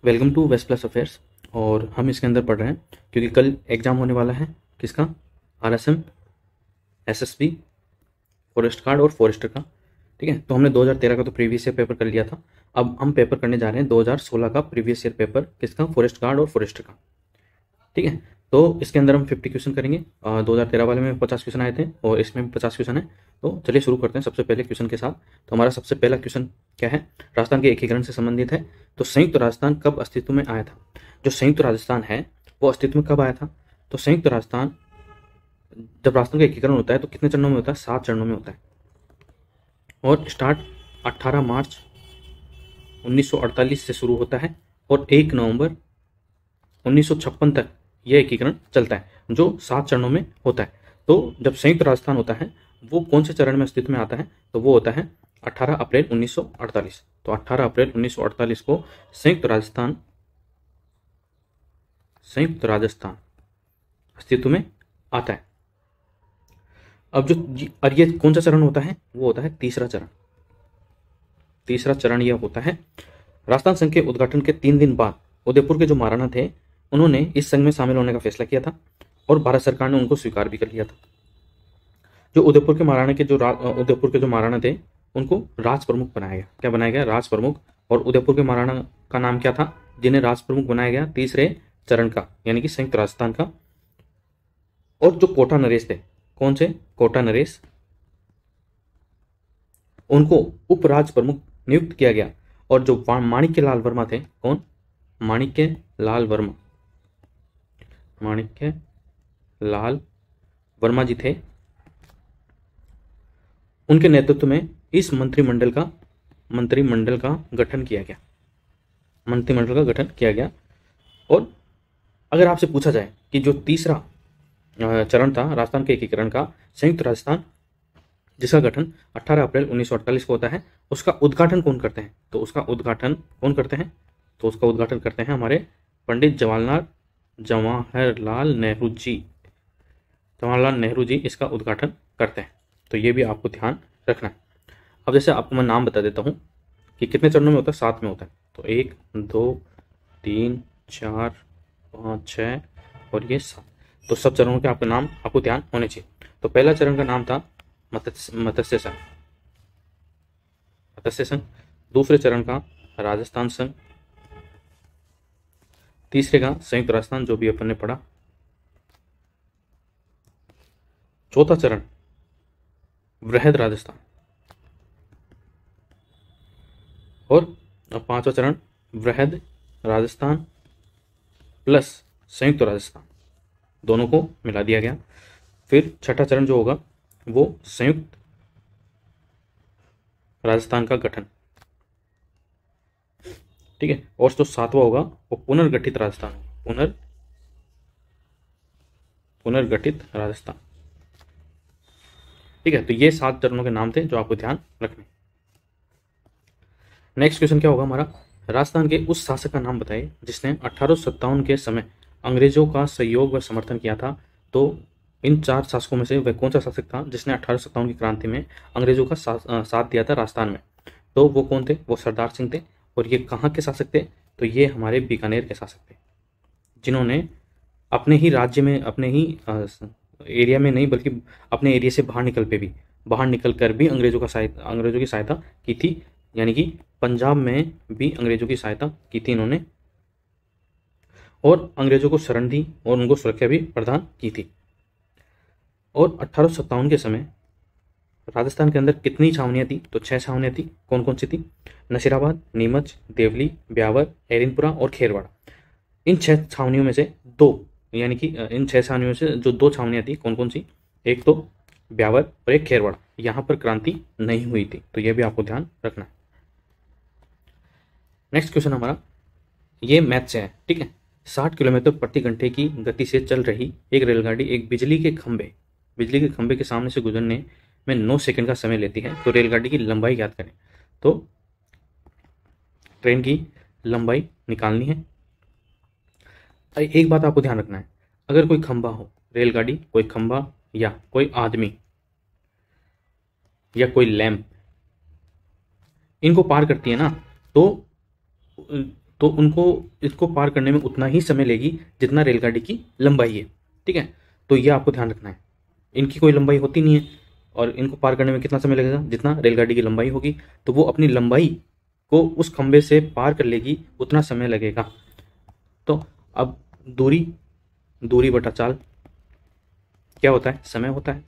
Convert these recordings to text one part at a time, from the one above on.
Welcome to west plus affairs. और हम इसके अंदर पढ़ रहे हैं क्योंकि कल एग्ज़ाम होने वाला है किसका, आरएसएम, एसएसबी, फॉरेस्ट गार्ड और फॉरेस्टर का। ठीक है, तो हमने 2013 का तो प्रीवियस ईयर पेपर कर लिया था। अब हम पेपर करने जा रहे हैं 2016 का प्रीवियस ईयर पेपर किसका, फॉरेस्ट गार्ड और फॉरेस्टर का। ठीक है, तो इसके अंदर हम 50 क्वेश्चन करेंगे। 2013 वाले में 50 क्वेश्चन आए थे और इसमें भी 50 क्वेश्चन है। तो चलिए शुरू करते हैं सबसे पहले क्वेश्चन के साथ। तो हमारा सबसे पहला क्वेश्चन क्या है, राजस्थान के एकीकरण से संबंधित है। तो संयुक्त राजस्थान कब अस्तित्व में आया था? जो संयुक्त राजस्थान है वो अस्तित्व में कब आया था? तो संयुक्त राजस्थान, जब राजस्थान का एकीकरण होता है तो कितने चरणों में होता है? 7 चरणों में होता है। और स्टार्ट 18 मार्च 1948 से शुरू होता है और 1 नवंबर 1956 तक यह एकीकरण चलता है, जो 7 चरणों में होता है। तो जब संयुक्त राजस्थान होता है वो कौन से चरण में अस्तित्व में आता है? तो वो होता है 18 अप्रैल 1948। तो 18 अप्रैल 1948 को संयुक्त राजस्थान अस्तित्व में आता है। अब और ये कौन सा चरण होता है? वो होता है तीसरा चरण। तीसरा चरण यह होता है, राजस्थान संघ के उद्घाटन के 3 दिन बाद उदयपुर के जो महाराणा थे उन्होंने इस संघ में शामिल होने का फैसला किया था और भारत सरकार ने उनको स्वीकार भी कर लिया था। जो उदयपुर के महाराणा थे उनको राज प्रमुख बनाया गया। क्या बनाया गया? राज प्रमुख। और उदयपुर के महाराणा का नाम क्या था जिन्हें राज प्रमुख बनाया गया? तीसरे चरण का, यानी कि संयुक्त राजस्थान का। और जो कोटा नरेश थे, कौन से? कोटा नरेश, उनको उपराज प्रमुख नियुक्त किया गया। और जो माणिक्य लाल वर्मा थे, कौन? माणिक्य लाल वर्मा जी थे, उनके नेतृत्व में इस मंत्रिमंडल का गठन किया गया। और अगर आपसे पूछा जाए कि जो तीसरा चरण था राजस्थान के एकीकरण का, संयुक्त राजस्थान, जिसका गठन 18 अप्रैल 1948 को होता है, उसका उद्घाटन कौन करते हैं? तो उसका उद्घाटन करते हैं हमारे पंडित जवाहरलाल नेहरू जी इसका उद्घाटन करते हैं। तो ये भी आपको ध्यान रखना है। अब जैसे आपको मैं नाम बता देता हूँ कि कितने चरणों में होता है। 7 में होता है। तो 1, 2, 3, 4, 5, 6 और ये 7। तो सब चरणों के आपके नाम आपको ध्यान होने चाहिए। तो पहला चरण का नाम था मत्स्य संघ। दूसरे चरण का राजस्थान संघ। तीसरे का संयुक्त राजस्थान, जो भी अपन ने पढ़ा। चौथा चरण वृहद राजस्थान। और 5वां चरण वृहद राजस्थान प्लस संयुक्त राजस्थान, दोनों को मिला दिया गया। फिर छठा चरण जो होगा वो संयुक्त राजस्थान का गठन। ठीक है, और जो 7वां होगा वो पुनर्गठित राजस्थान। ठीक है, तो ये 7 चरणों के नाम थे जो आपको ध्यान रखने। नेक्स्ट क्वेश्चन क्या होगा हमारा, राजस्थान के उस शासक का नाम बताइए जिसने 1857 के समय अंग्रेजों का सहयोग व समर्थन किया था। तो इन 4 शासकों में से वह कौन सा शासक था जिसने 1857 की क्रांति में अंग्रेजों का साथ दिया था राजस्थान में? तो वो कौन थे? वो सरदार सिंह थे। और ये कहाँ के शासक थे? तो ये हमारे बीकानेर के शासक थे, जिन्होंने अपने ही राज्य में, अपने ही एरिया में नहीं बल्कि अपने एरिया से बाहर निकल कर भी अंग्रेजों की सहायता की थी। यानी कि पंजाब में भी अंग्रेजों की सहायता की थी इन्होंने, और अंग्रेजों को शरण दी और उनको सुरक्षा भी प्रदान की थी। और 1857 के समय राजस्थान के अंदर कितनी छावनियां थी? तो 6 छावनियां थी। कौन कौन सी थी? नसीराबाद, नीमच, देवली, ब्यावर, एरिनपुरा और खेरवाड़ा। इन 6 छावनियों में से 2, यानी कि इन 6 छावनियों में से जो 2 छावनियां थी, कौन कौन सी? एक तो ब्यावर और एक खेरवाड़ा। यहां पर क्रांति नहीं हुई थी, तो यह भी आपको ध्यान रखना है। नेक्स्ट क्वेश्चन हमारा ये मैथ से है। ठीक है, 60 किलोमीटर प्रति घंटे की गति से चल रही एक रेलगाड़ी एक बिजली के खंभे के सामने से गुजरने में 9 सेकंड का समय लेती है। तो रेलगाड़ी की लंबाई ज्ञात करें। तो ट्रेन की लंबाई निकालनी है। एक बात आपको ध्यान रखना है, अगर कोई खंभा हो, रेलगाड़ी कोई खंभा या कोई आदमी या कोई लैंप इनको पार करती है ना, तो तो उनको इसको पार करने में उतना ही समय लेगी जितना रेलगाड़ी की लंबाई है। ठीक है, तो ये आपको ध्यान रखना है, इनकी कोई लंबाई होती नहीं है और इनको पार करने में कितना समय लगेगा, जितना रेलगाड़ी की लंबाई होगी। तो वो अपनी लंबाई को उस खंबे से पार कर लेगी, उतना समय लगेगा। तो अब दूरी बटा चाल क्या होता है, समय होता है।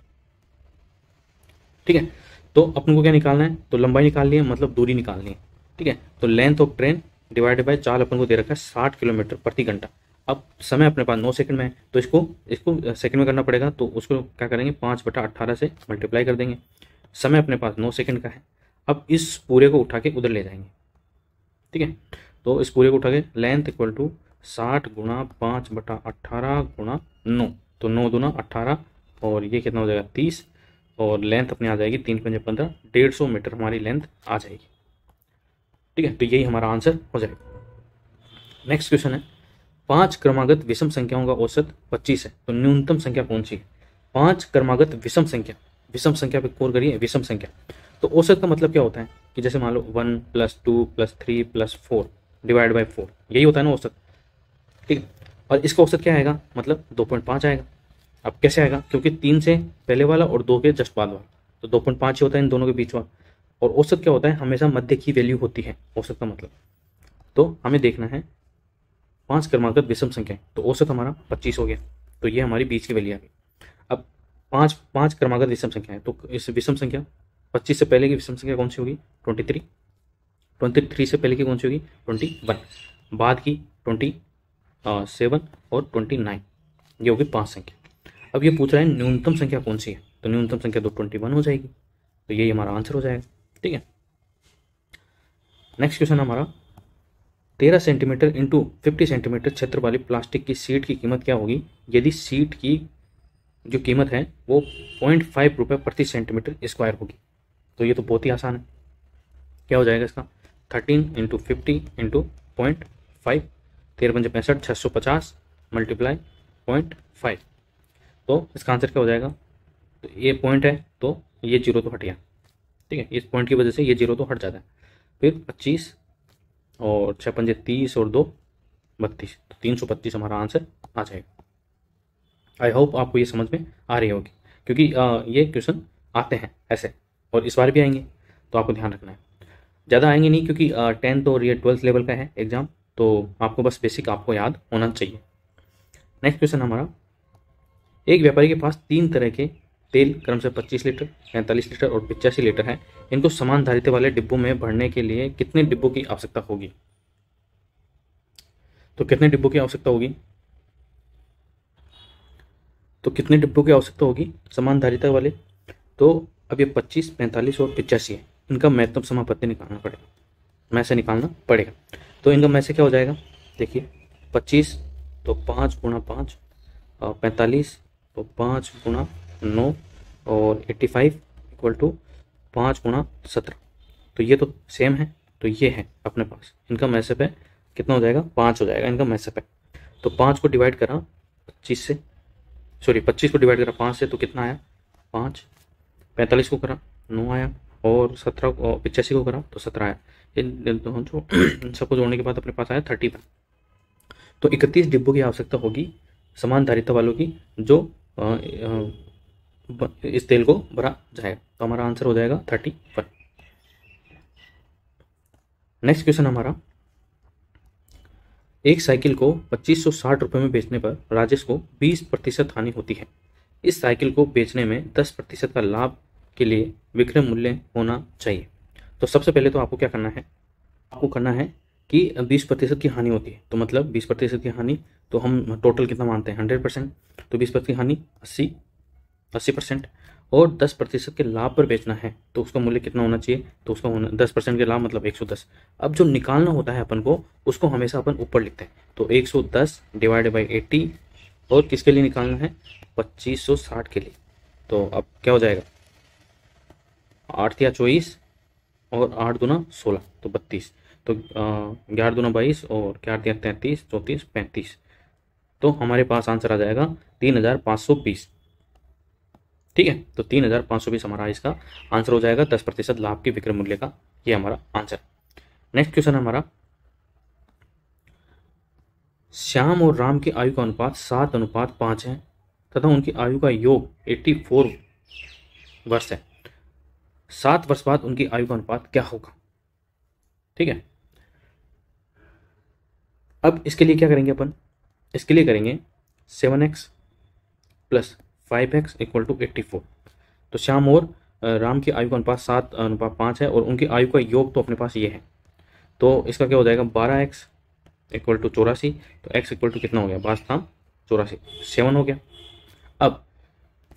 ठीक है, तो अपन को क्या निकालना है, तो लंबाई निकालनी है, मतलब दूरी निकालनी है। ठीक है, तो length of train divided by चाल अपन को दे रखा है 60 किलोमीटर प्रति घंटा। अब समय अपने पास 9 सेकंड में है, तो इसको सेकंड में करना पड़ेगा। तो उसको क्या करेंगे, 5/18 से मल्टीप्लाई कर देंगे। समय अपने पास 9 सेकंड का है। अब इस पूरे को उठा के उधर ले जाएंगे। ठीक है, तो इस पूरे को उठा के लेंथ इक्वल टू 60 गुणा 5/18 गुणा 9, तो 9 दूना 18 और ये कितना हो जाएगा 30, और लेंथ अपनी आ जाएगी 3 पंजे 15, 150 मीटर हमारी लेंथ आ जाएगी। ठीक है, तो यही हमारा आंसर हो जाएगा। नेक्स्ट क्वेश्चन है, 5 क्रमागत विषम संख्याओं का औसत 25 है, तो न्यूनतम संख्या कौन सी है। 5 क्रमागत विषम संख्या पे गौर करिए, विषम संख्या। तो औसत का मतलब क्या होता है कि जैसे मान लो 1 + 2 + 3 + 4 डिवाइड बाई 4, यही होता है ना औसत। ठीक है, और इसका औसत क्या आएगा, मतलब 2.5 आएगा। अब कैसे आएगा, क्योंकि 3 से पहले वाला और 2 के जस्ट बाद वाला, तो 2.5 ही होता है इन दोनों के बीच वाला। और औसत क्या होता है, हमेशा मध्य की वैल्यू होती है औसत का मतलब। तो हमें देखना है 5 क्रमागत विषम संख्या, तो औसत हमारा 25 हो गया, तो ये हमारी बीच की वैल्यू आ गई। अब 5 क्रमागत विषम संख्या है, तो इस विषम संख्या 25 से पहले की विषम संख्या कौन सी होगी, 23। 23 से पहले की कौन सी होगी, 21। बाद की 27 और 29, ये होगी 5 संख्या। अब ये पूछ रहा है न्यूनतम संख्या कौन सी है, तो न्यूनतम संख्या तो 21 हो जाएगी, तो यही हमारा आंसर हो जाएगा। ठीक है, नेक्स्ट क्वेश्चन हमारा, 13 सेंटीमीटर इंटू 50 सेंटीमीटर क्षेत्र वाली प्लास्टिक की सीट की कीमत क्या होगी यदि सीट की जो कीमत है वो 0.5 रुपये प्रति सेंटीमीटर स्क्वायर होगी। तो ये तो बहुत ही आसान है, क्या हो जाएगा इसका, 13 × 50 × 0.5, 13 पंजे 65, 650 मल्टीप्लाई 0.5, तो इसका आंसर क्या हो जाएगा, तो ये पॉइंट है तो ये 0 तो हट गया। ठीक है, इस पॉइंट की वजह से ये 0 तो हट जाता है। फिर 25 और 6 पंजे 30 और 2 32, तो 325 हमारा आंसर आ जाएगा। आई होप आपको ये समझ में आ रही होगी, क्योंकि ये क्वेश्चन आते हैं ऐसे, और इस बार भी आएंगे, तो आपको ध्यान रखना है। ज़्यादा आएंगे नहीं, क्योंकि 10th और ये 12th लेवल का है एग्जाम, तो आपको बस बेसिक आपको याद होना चाहिए। नेक्स्ट क्वेश्चन हमारा, एक व्यापारी के पास 3 तरह के तेल क्रमशः 25 लीटर, 45 लीटर और 85 लीटर है। इनको समान धारिता वाले डिब्बों में भरने के लिए कितने डिब्बों की आवश्यकता होगी। तो कितने डिब्बों की आवश्यकता होगी, तो कितने डिब्बों की आवश्यकता होगी समान धारिता वाले। तो अब ये 25, 45 और 85 है, इनका महत्तम समापत्ति निकालना पड़ेगा, में से निकालना पड़ेगा। तो इनका में से क्या हो जाएगा, देखिए 25 तो 5 × 5, 45 तो 5 × 9 और 85 = 5 × 17। तो ये तो सेम है, तो ये है अपने पास, इनका मैसेप है कितना हो जाएगा, 5 हो जाएगा इनका मैसेप है। तो 5 को डिवाइड करा 25 से, सॉरी 25 को डिवाइड करा 5 से, तो कितना आया 5, 45 को करा 9 आया, और 17 को 85 को करा तो 17 आया। इन सबको जोड़ने के बाद अपने पास आया 31। तो 31 डिब्बों की आवश्यकता होगी समान धारिता वालों की, जो इस तेल को भरा जाएगा। तो हमारा आंसर हो जाएगा 31। नेक्स्ट क्वेश्चन हमारा, एक साइकिल को 2560 रुपये में बेचने पर राजेश को 20% हानि होती है। इस साइकिल को बेचने में 10% का लाभ के लिए विक्रय मूल्य होना चाहिए। तो सबसे पहले तो आपको क्या करना है, आपको करना है कि 20% की हानि होती है, तो मतलब 20% की हानि, तो हम टोटल कितना मानते हैं 100%, तो 20% की हानि 80%, और 10% के लाभ पर बेचना है, तो उसका मूल्य कितना होना चाहिए, तो उसका होना 10% के लाभ मतलब 110। अब जो निकालना होता है अपन को, उसको हमेशा अपन ऊपर लिखते हैं, तो 110 डिवाइड बाई 80, और किसके लिए निकालना है, 2560 के लिए। तो अब क्या हो जाएगा, 8 या 24 और 8 दूना 16, तो 32, तो 11 दूना 22 और 4 दिया 33, 34, 35, तो हमारे पास आंसर आ जाएगा 3520। ठीक है, तो 3520 हमारा इसका आंसर हो जाएगा, 10% लाभ के विक्रय मूल्य का, ये हमारा आंसर। नेक्स्ट क्वेश्चन हमारा, श्याम और राम की आयु का अनुपात 7:5 है तथा उनकी आयु का योग 84 वर्ष है। 7 वर्ष बाद उनकी आयु का अनुपात क्या होगा? ठीक है, अब इसके लिए क्या करेंगे अपन? इसके लिए करेंगे 7x plus 5x equal to 84। तो श्याम और राम की आयु का अनुपात 7:5 है और उनकी आयु का योग तो अपने पास ये है, तो इसका क्या हो जाएगा? 12x equal to 84। तो x इक्वल टू कितना हो गया? 12 84, 7 हो गया। अब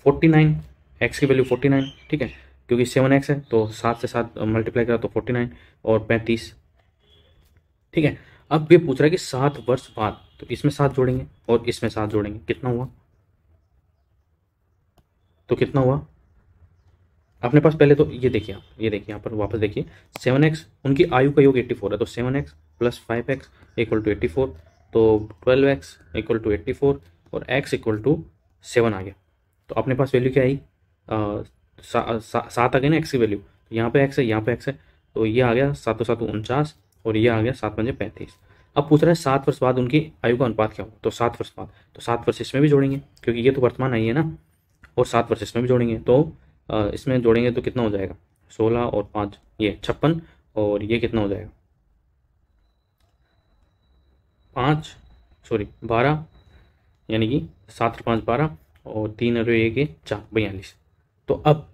49, x की वैल्यू 49, ठीक है, क्योंकि 7x है तो 7 से 7 मल्टीप्लाई करा तो 49 और 35, ठीक है। अब ये पूछ रहा है कि 7 वर्ष बाद, तो इसमें 7 जोड़ेंगे और इसमें 7 जोड़ेंगे, कितना हुआ? तो कितना हुआ अपने पास? पहले तो ये देखिए आप, ये देखिए यहाँ पर वापस देखिए, 7x, उनकी आयु का योग 84 है, तो 7x plus 5x equal to 84, तो 12x इक्वल टू 84 और x इक्वल टू 7 आ गया। तो अपने पास वैल्यू क्या आई? 7 आ गई ना x की वैल्यू, तो यहाँ पे x है, यहाँ पे x है, तो ये आ गया 7 7 49 और ये आ गया 7 5 35। अब पूछ रहा है 7 वर्ष बाद उनकी आयु का अनुपात क्या होगा? तो 7 वर्ष बाद, तो 7 वर्ष इसमें भी जोड़ेंगे क्योंकि ये तो वर्तमान आई है ना, और 7 वर्ष इसमें भी जोड़ेंगे, तो इसमें जोड़ेंगे तो कितना हो जाएगा? 16 और 5 ये 56 और ये कितना हो जाएगा? 12, यानी कि 7 और 5 12 और 3 और 1 4 42। तो अब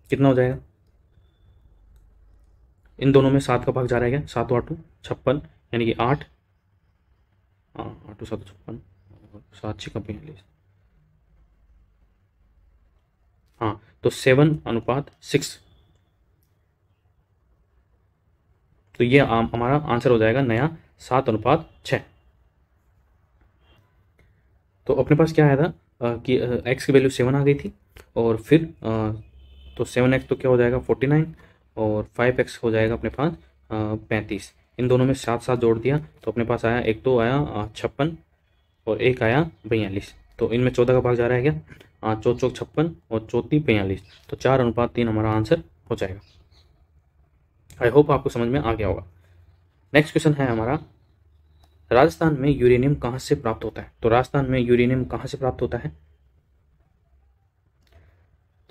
कितना हो जाएगा? इन दोनों में 7 का भाग जा रहा है क्या? 7 8 56, यानी कि 8, 8 7 56 7 6 42, हाँ, तो 7:6। तो ये हमारा आंसर हो जाएगा नया 7:6। तो अपने पास क्या आया था कि x की वैल्यू 7 आ गई थी और फिर तो 7x तो क्या हो जाएगा? 49 और 5x हो जाएगा अपने पास 35। इन दोनों में 7 7 जोड़ दिया तो अपने पास आया, एक तो आया 56 और एक आया 42। तो इनमें 14 का भाग जा रहा है क्या? 4 4 56 और 4 3 42, तो 4:3 हमारा आंसर हो जाएगा। आई होप आपको समझ में आ गया होगा। नेक्स्ट क्वेश्चन है हमारा, राजस्थान में यूरेनियम कहाँ से प्राप्त होता है? तो राजस्थान में यूरेनियम कहाँ से प्राप्त होता है?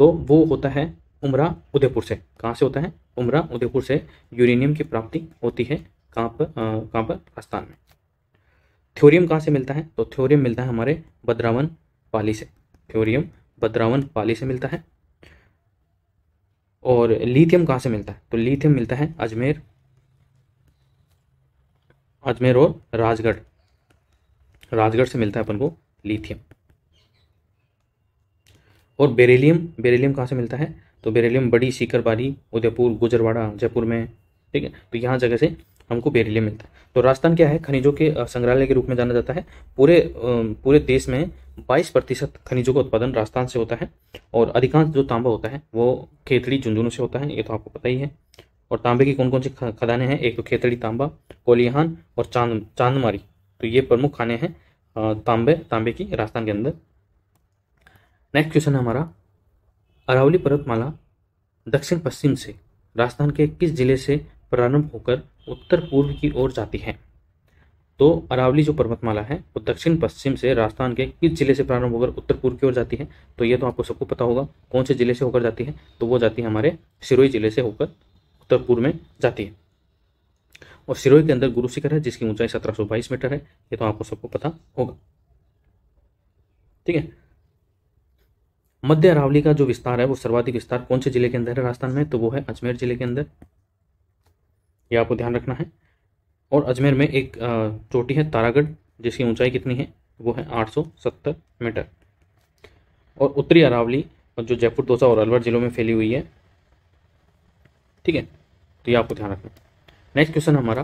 तो वो होता है उमरा उदयपुर से। कहाँ से होता है? उमरा उदयपुर से यूरेनियम की प्राप्ति होती है। कहाँ पर? राजस्थान में। थ्योरियम कहाँ से मिलता है? तो थ्योरियम मिलता है हमारे भद्रावन पाली से। थ्योरियम भद्रावन पाली से मिलता है। और लिथियम कहाँ से मिलता है? तो लिथियम मिलता है अजमेर और राजगढ़ से मिलता है अपन को लिथियम। और बेरिलियम कहाँ से मिलता है? तो बेरिलियम बड़ी सीकरबारी, उदयपुर, गुजरवाड़ा, जयपुर में, ठीक है, तो यहाँ जगह से हमको बेरिलियम मिलता है। तो राजस्थान क्या है? खनिजों के संग्रहालय के रूप में जाना जाता है। पूरे देश में 22% खनिजों का उत्पादन राजस्थान से होता है और अधिकांश जो तांबा होता है वो खेतड़ी झुंझुनू से होता है, ये तो आपको पता ही है। और तांबे की कौन कौन सी खदानें हैं? एक तो खेतड़ी तांबा, कोलिहान और चांदमारी, तो ये प्रमुख खाने हैं तांबे की राजस्थान के अंदर। नेक्स्ट क्वेश्चन है हमारा, अरावली पर्वतमाला दक्षिण पश्चिम से राजस्थान के किस जिले से प्रारंभ होकर उत्तर पूर्व की ओर जाती है? तो अरावली जो पर्वतमाला है वो दक्षिण पश्चिम से राजस्थान के किस जिले से प्रारंभ होकर उत्तर पूर्व की ओर जाती है? तो ये तो आपको सबको पता होगा कौन से जिले से होकर जाती है। तो वो जाती है हमारे सिरोही जिले से होकर उत्तर पूर्व में जाती है। और सिरोही के अंदर गुरु शिखर है जिसकी ऊंचाई 1722 मीटर है, ये तो आपको सबको पता होगा, ठीक है। मध्य अरावली का जो विस्तार है वो सर्वाधिक विस्तार कौन से जिले के अंदर है राजस्थान में? तो वो है अजमेर जिले के अंदर, ये आपको ध्यान रखना है। और अजमेर में एक चोटी है तारागढ़ जिसकी ऊंचाई कितनी है? वो है 870 मीटर। और उत्तरी अरावली जो जयपुर, दौसा और अलवर जिलों में फैली हुई है, ठीक है, तो ये आपको ध्यान रखना। नेक्स्ट क्वेश्चन हमारा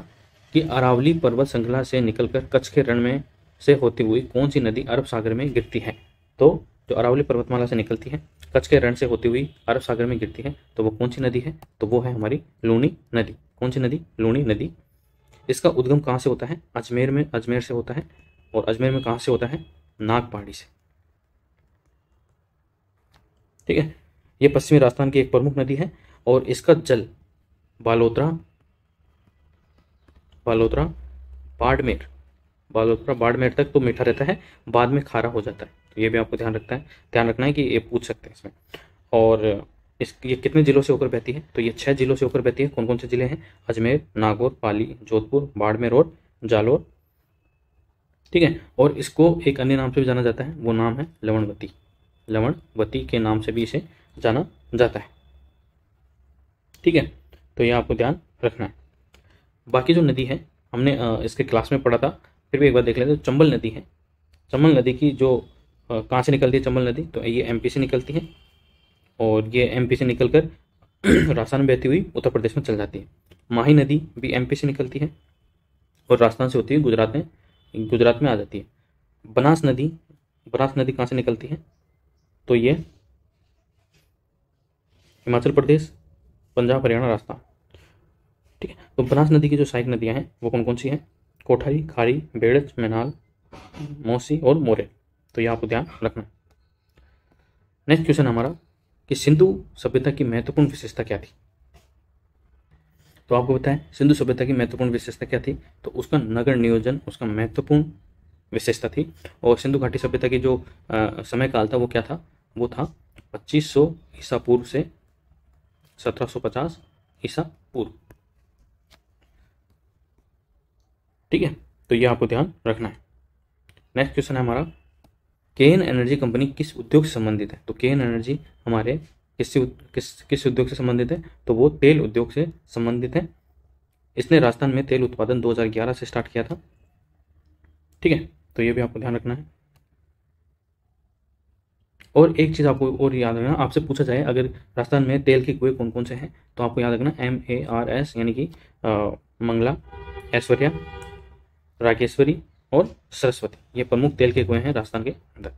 कि अरावली पर्वत श्रृंखला से निकलकर कच्छ के रण में से होती हुई कौन सी नदी अरब सागर में गिरती है? तो जो अरावली पर्वतमाला से निकलती है, कच्छ के रण से होती हुई अरब सागर में गिरती है, तो वो कौन सी नदी है? तो वो है हमारी लूनी नदी। कौन सी नदी? लूनी नदी। इसका उद्गम कहाँ से होता है? अजमेर से होता है। और अजमेर में कहाँ से होता है? नाग पहाड़ी से, ठीक है। ये पश्चिमी राजस्थान की एक प्रमुख नदी है और इसका जल बालोतरा, बाड़मेर बालोतरा बाड़मेर तक तो मीठा रहता है, बाद में खारा हो जाता है। तो ये भी आपको ध्यान रखना है कि ये पूछ सकते हैं इसमें। और ये कितने जिलों से होकर बहती है? तो ये 6 जिलों से होकर बहती है। कौन कौन से जिले हैं? अजमेर, नागौर, पाली, जोधपुर, बाड़मेर और जालोर। ठीक है, और इसको एक अन्य नाम से भी जाना जाता है, वो नाम है लवणवती। लवणवती के नाम से भी इसे जाना जाता है। ठीक है, तो ये आपको ध्यान रखना है। बाकी जो नदी है हमने इसके क्लास में पढ़ा था, फिर भी एक बार देख लेते हैं। तो चंबल नदी है। चंबल नदी की जो कहाँ से निकलती है चंबल नदी? तो ये एमपी से निकलती है, और ये एमपी से निकलकर राजस्थान में बहती हुई उत्तर प्रदेश में चल जाती है। माही नदी भी एमपी से निकलती है और राजस्थान से होती है गुजरात में आ जाती है। बनास नदी कहाँ से निकलती है? तो ये हिमाचल प्रदेश, पंजाब, हरियाणा, राजस्थान। ठीक है, तो बनास नदी की जो सहायक नदियां हैं वो कौन कौन सी हैं? कोठारी, खारी, बेड़च, मैनाल, मौसी और मोरे। तो ये आपको ध्यान रखना। नेक्स्ट क्वेश्चन हमारा कि सिंधु सभ्यता की महत्वपूर्ण विशेषता क्या थी? तो आपको बताएं सिंधु सभ्यता की महत्वपूर्ण विशेषता क्या थी? तो उसका नगर नियोजन उसका महत्वपूर्ण विशेषता थी। और सिंधु घाटी सभ्यता की जो समय काल था वो क्या था? वो था 2500 ईसा पूर्व से 1750 ईसा पूर्व। ठीक है, तो ये आपको ध्यान रखना है। नेक्स्ट क्वेश्चन है हमारा, केन एनर्जी कंपनी किस उद्योग से संबंधित है? तो केन एनर्जी हमारे किस उद्योग से संबंधित है? तो वो तेल उद्योग से संबंधित है। इसने राजस्थान में तेल उत्पादन 2011 से स्टार्ट किया था। ठीक है, तो ये भी आपको ध्यान रखना है। और एक चीज़ आपको और याद रखना, आपसे पूछा जाए अगर राजस्थान में तेल के कुएं कौन कौन से हैं, तो आपको याद रखना MARS, यानी कि मंगला, ऐश्वर्या, रागेश्वरी और सरस्वती, ये प्रमुख तेल के कुएं हैं राजस्थान के अंदर।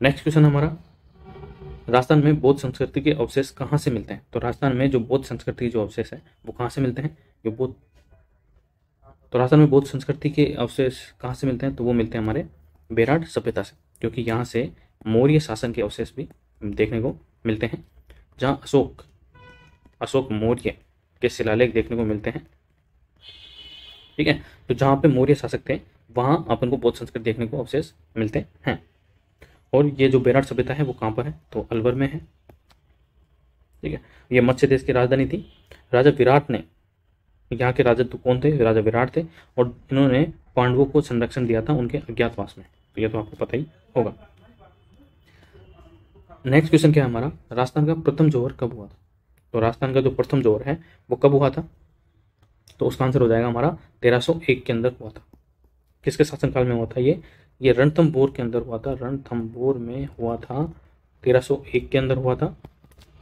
नेक्स्ट क्वेश्चन हमारा, राजस्थान में बौद्ध संस्कृति के अवशेष कहाँ से मिलते हैं? तो राजस्थान में जो बौद्ध संस्कृति के जो अवशेष है वो कहाँ से मिलते हैं? तो राजस्थान में बौद्ध संस्कृति के अवशेष कहाँ से मिलते हैं? तो वो मिलते हैं हमारे बेराट सभ्यता से, क्योंकि यहाँ से मौर्य शासन के अवशेष भी देखने को मिलते हैं, जहाँ अशोक मौर्य के शिलालेख देखने को मिलते हैं। ठीक है, तो जहाँ पे मौर्य शासक थे वहाँ अपन को बौद्ध संस्कृति देखने को अवशेष मिलते हैं। और ये जो बेराट सभ्यता है वो कहाँ पर है? तो अलवर में है। ठीक है, ये मत्स्य देश की राजधानी थी। राजा विराट ने, यहाँ के राजा तो कौन थे? राजा विराट थे, और इन्होंने पांडवों को संरक्षण दिया था उनके अज्ञातवास में। तो ये तो आपको पता ही होगा। नेक्स्ट क्वेश्चन क्या है हमारा, राजस्थान का प्रथम जौहर कब हुआ था? तो राजस्थान का जो प्रथम जौहर है वो कब हुआ था? तो उसका आंसर हो जाएगा हमारा 1301 के अंदर हुआ था। किसके शासनकाल में हुआ था? ये रणथंभौर के अंदर हुआ था। रणथंभौर में हुआ था, 1301 के अंदर हुआ था।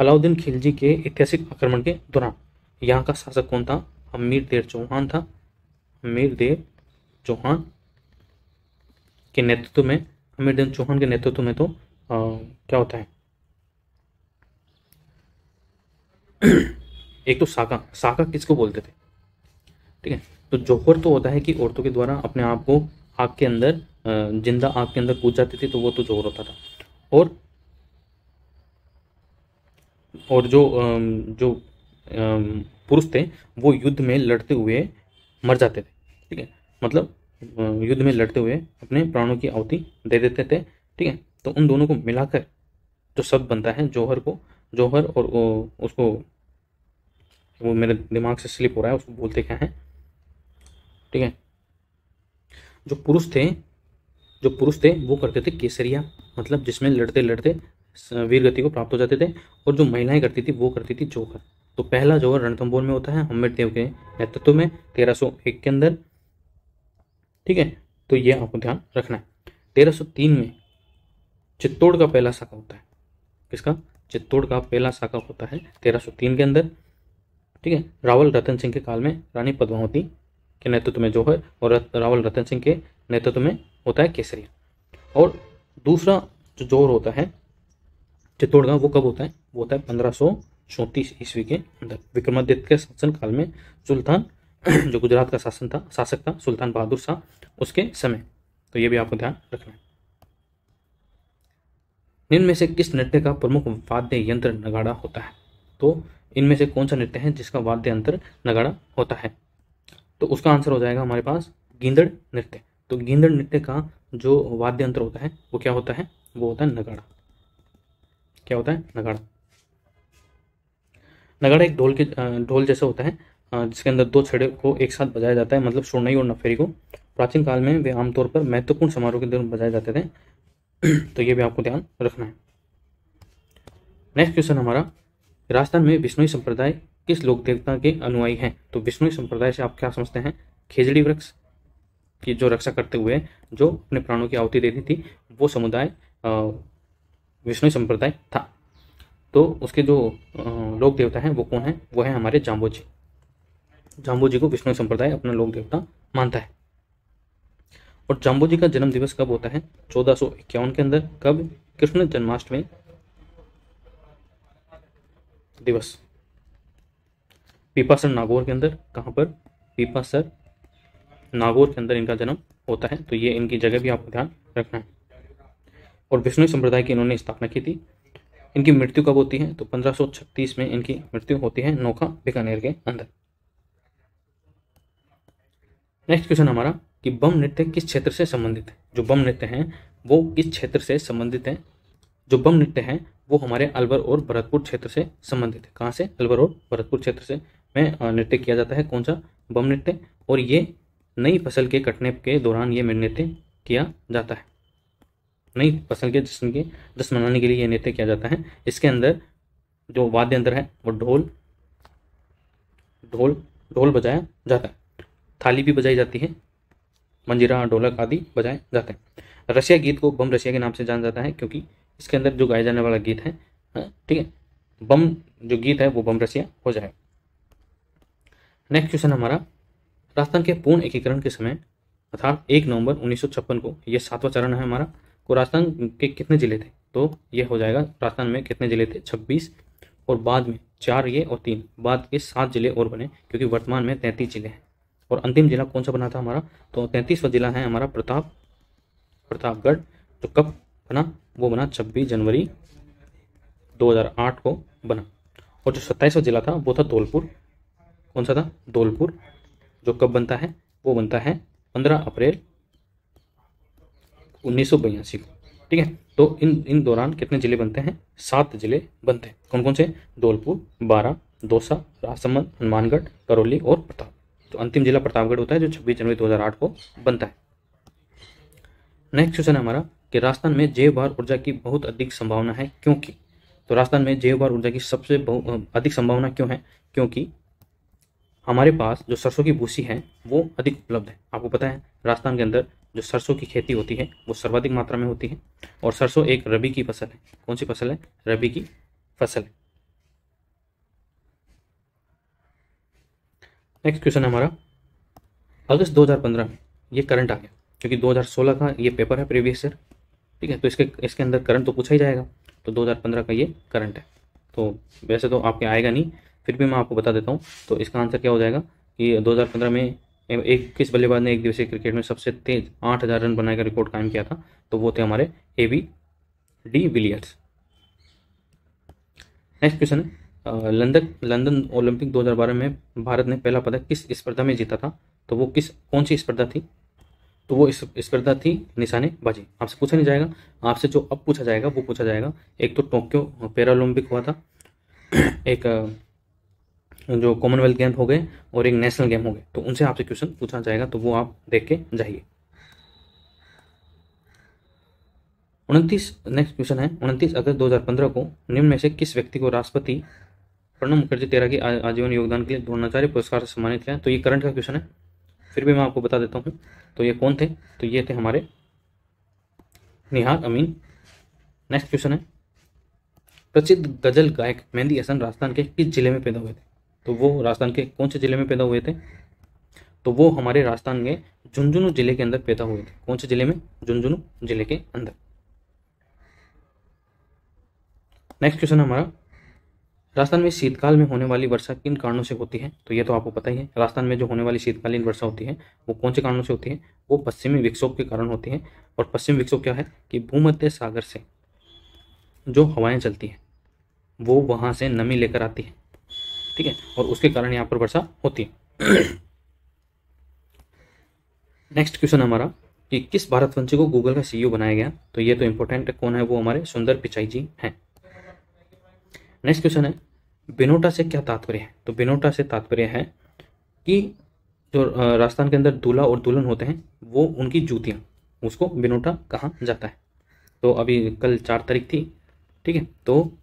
अलाउद्दीन खिलजी के ऐतिहासिक आक्रमण के दौरान यहाँ का शासक कौन था? हमीर देव चौहान था। हमीर देव चौहान के नेतृत्व में, हमीर देव चौहान के नेतृत्व में तो क्या होता है एक तो साका किसको बोलते थे? ठीक है, तो जौहर तो होता है कि औरतों के द्वारा अपने आप को आग के अंदर, जिंदा आग के अंदर कूद जाती थी, तो वो तो जौहर होता था। और जो पुरुष थे वो युद्ध में लड़ते हुए मर जाते थे। ठीक है, मतलब युद्ध में लड़ते हुए अपने प्राणों की आहुति दे देते थे। ठीक है, तो उन दोनों को मिलाकर जो शब्द बनता है जौहर और उसको, वो मेरे दिमाग से स्लिप हो रहा है, उसको बोलते क्या है? ठीक है, जो पुरुष थे वो करते थे केसरिया, मतलब जिसमें लड़ते लड़ते वीर गति को प्राप्त हो जाते थे। और जो महिलाएं करती थी वो करती थी जौहर। तो पहला जौहर रणथंभौर में होता है हमीर देव के नेतृत्व में 1301 के अंदर। ठीक है, तो ये आपको ध्यान रखना है। 1303 में चित्तौड़ का पहला शाखा होता है। किसका? चित्तौड़ का पहला शाखा होता है 1303 के अंदर। ठीक है, रावल रतन सिंह के काल में रानी पद्मावती के नेतृत्व में जौहर, और रावल रतन सिंह के नेतृत्व में होता है केसरिया। और दूसरा जो जौहर होता है चित्तौड़ का, वो कब होता है? वो होता है 1534 ईस्वी के अंदर, विक्रमादित्य के शासन काल में। सुल्तान जो गुजरात का शासक था सुल्तान बहादुर शाह, उसके समय। तो ये भी आपको ध्यान रखना है। निम्न में से किस नृत्य का प्रमुख वाद्य यंत्र नगाड़ा होता है? तो इनमें से कौन सा नृत्य है जिसका वाद्य यंत्र नगाड़ा होता है? तो उसका आंसर हो जाएगा हमारे पास गींदड़ नृत्य। तो गींदड़ नृत्य का जो वाद्य यंत्र होता है वो क्या होता है? वो होता है नगाड़ा। क्या होता है? नगाड़ा। नगाड़ा एक ढोल जैसा होता है जिसके अंदर दो छड़े को एक साथ बजाया जाता है, मतलब शोरनाई और नफेरी को। प्राचीन काल में वे आमतौर पर महत्वपूर्ण समारोह के दौरान बजाए जाते थे। तो ये भी आपको ध्यान रखना है। नेक्स्ट क्वेश्चन हमारा, राजस्थान में बिश्नोई संप्रदाय किस लोक देवता के अनुयायी हैं? तो बिश्नोई संप्रदाय से आप क्या समझते हैं? खेजड़ी वृक्ष की जो रक्षा करते हुए जो अपने प्राणों की आहुति देती थी वो समुदाय बिश्नोई संप्रदाय था। तो उसके जो लोक देवता हैं वो कौन है? वो है हमारे जाम्बोजी। जाम्बोजी को बिश्नोई संप्रदाय अपना लोक देवता मानता है। और जाम्बोजी का जन्म दिवस कब होता है? 1451 के अंदर। कब? कृष्ण जन्माष्टमी दिवस। पीपासर नागौर के अंदर। कहाँ पर? पीपासर नागौर के अंदर इनका जन्म होता है। तो ये इनकी जगह भी आपको ध्यान रखना है। और बिश्नोई संप्रदाय की इन्होंने स्थापना की थी। इनकी मृत्यु कब होती है? तो 1536 में इनकी मृत्यु होती है नोखा बीकानेर के अंदर। नेक्स्ट क्वेश्चन हमारा कि बम नृत्य किस क्षेत्र से संबंधित है? जो बम नृत्य हैं वो किस क्षेत्र से संबंधित है? जो बम नृत्य हैं वो हमारे अलवर और भरतपुर क्षेत्र से संबंधित है। कहाँ से? अलवर और भरतपुर क्षेत्र से में नृत्य किया जाता है। कौन सा? बम नृत्य। और ये नई फसल के कटने के दौरान ये नृत्य किया जाता है। नई फसल के जश्न मनाने के लिए ये नृत्य किया जाता है। इसके अंदर जो वाद्य यंत्र है वो ढोल बजाया जाता है। थाली भी बजाई जाती है, मंजीरा, ढोलक आदि बजाए जाते हैं। रसिया गीत को बम रसिया के नाम से जाना जाता है क्योंकि इसके अंदर जो गाया जाने वाला गीत है, ठीक है, बम जो गीत है वो बम रसिया हो जाए। नेक्स्ट क्वेश्चन हमारा, राजस्थान के पूर्ण एकीकरण के समय अर्थात 1 नवंबर 1956 को, ये 7वां चरण है हमारा, को राजस्थान के कितने जिले थे? तो ये हो जाएगा राजस्थान में कितने जिले थे? 26। और बाद में 4 ये और 3 बाद के 7 जिले और बने क्योंकि वर्तमान में 33 जिले हैं। और अंतिम जिला कौन सा बना था हमारा? तो 33वां जिला है हमारा प्रतापगढ़। जो कब बना? वो बना 26 जनवरी 2008 को बना। और जो 27वां जिला था वो था धौलपुर। कौन सा था? धौलपुर। जो कब बनता है? वो बनता है 15 अप्रैल 1982 को। ठीक है, तो इन दौरान कितने जिले बनते हैं? 7 जिले बनते हैं। कौन कौन से? धौलपुर, बारां, दौसा, राजसमंद, हनुमानगढ़, करौली और प्रताप। तो अंतिम जिला प्रतापगढ़ होता है जो 26 जनवरी 2008 को बनता है। नेक्स्ट क्वेश्चन है हमारा कि राजस्थान में जैव भार ऊर्जा की बहुत अधिक संभावना है क्योंकि? तो राजस्थान में जैव भार ऊर्जा की सबसे अधिक संभावना क्यों है? क्योंकि हमारे पास जो सरसों की भूसी है वो अधिक उपलब्ध है। आपको पता है राजस्थान के अंदर जो सरसों की खेती होती है वो सर्वाधिक मात्रा में होती है। और सरसों एक रबी की फसल है। कौन सी फसल है? रबी की फसल है। नेक्स्ट क्वेश्चन है हमारा, अगस्त 2015 में ये करंट आ गया क्योंकि 2016 का ये पेपर है प्रीवियस ईयर। ठीक है, तो इसके अंदर करंट तो पूछा ही जाएगा। तो 2015 का ये करंट है। तो वैसे तो आपके आएगा नहीं, फिर भी मैं आपको बता देता हूँ। तो इसका आंसर क्या हो जाएगा कि 2015 में किस बल्लेबाज ने एक दिवसीय क्रिकेट में सबसे तेज 8000 रन बनाने का रिकॉर्ड कायम किया था? तो वो थे हमारे AB D Villiers. Next question है, लंदन ओलंपिक 2012 में भारत ने पहला पदक किस स्पर्धा में जीता था? तो वो कौन सी स्पर्धा थी? तो वो इस स्पर्धा थी निशानेबाजी। आपसे पूछा नहीं जाएगा, आपसे जो अब पूछा जाएगा वो पूछा जाएगा। एक तो टोक्यो पैरालंपिक हुआ था, एक जो कॉमनवेल्थ गेम हो गए और एक नेशनल गेम हो गए। तो उनसे आपसे क्वेश्चन पूछा जाएगा, तो वो आप देख के जाइए। 29 नेक्स्ट क्वेश्चन है, 29 अगस्त 2015 को निम्न में से किस व्यक्ति को राष्ट्रपति प्रणब मुखर्जी तेरा के आजीवन योगदान के लिए द्रोणाचार्य पुरस्कार से सम्मानित किया? तो ये करंट का क्वेश्चन है, फिर भी मैं आपको बता देता हूँ। तो ये कौन थे? तो ये थे हमारे निहाल अमीन। नेक्स्ट क्वेश्चन है, प्रसिद्ध गजल गायक मेहंदी हसन राजस्थान के किस जिले में पैदा हुए थे? तो वो राजस्थान के कौन से जिले में पैदा हुए थे? तो वो हमारे राजस्थान के झुंझुनू जिले के अंदर पैदा हुए थे। कौन से जिले में? झुंझुनू जिले के अंदर। नेक्स्ट क्वेश्चन हमारा, राजस्थान में शीतकाल में होने वाली वर्षा किन कारणों से होती है? तो ये तो आपको पता ही है, राजस्थान में जो होने वाली शीतकालीन वर्षा होती है वो कौन से कारणों से होती है? वो पश्चिमी विक्षोभ के कारण होती है। और पश्चिमी विक्षोभ क्या है कि भूमध्य सागर से जो हवाएं चलती हैं वो वहां से नमी लेकर आती है। ठीक है, और उसके कारण यहाँ पर वर्षा होती है। नेक्स्ट क्वेश्चन हमारा कि किस भारतवंशी को गूगल का सीईओ बनाया गया, तो ये तो इंपॉर्टेंट है, कौन है वो, हमारे सुंदर पिचाई जी हैं। नेक्स्ट क्वेश्चन है बिनोटा से क्या तात्पर्य है, तो बिनोटा से तात्पर्य है कि जो राजस्थान के अंदर दूल्हा और दुल्हन होते हैं वो उनकी जूतियां, उसको बिनोटा कहा जाता है। तो अभी कल 4 तारीख थी, ठीक है, तो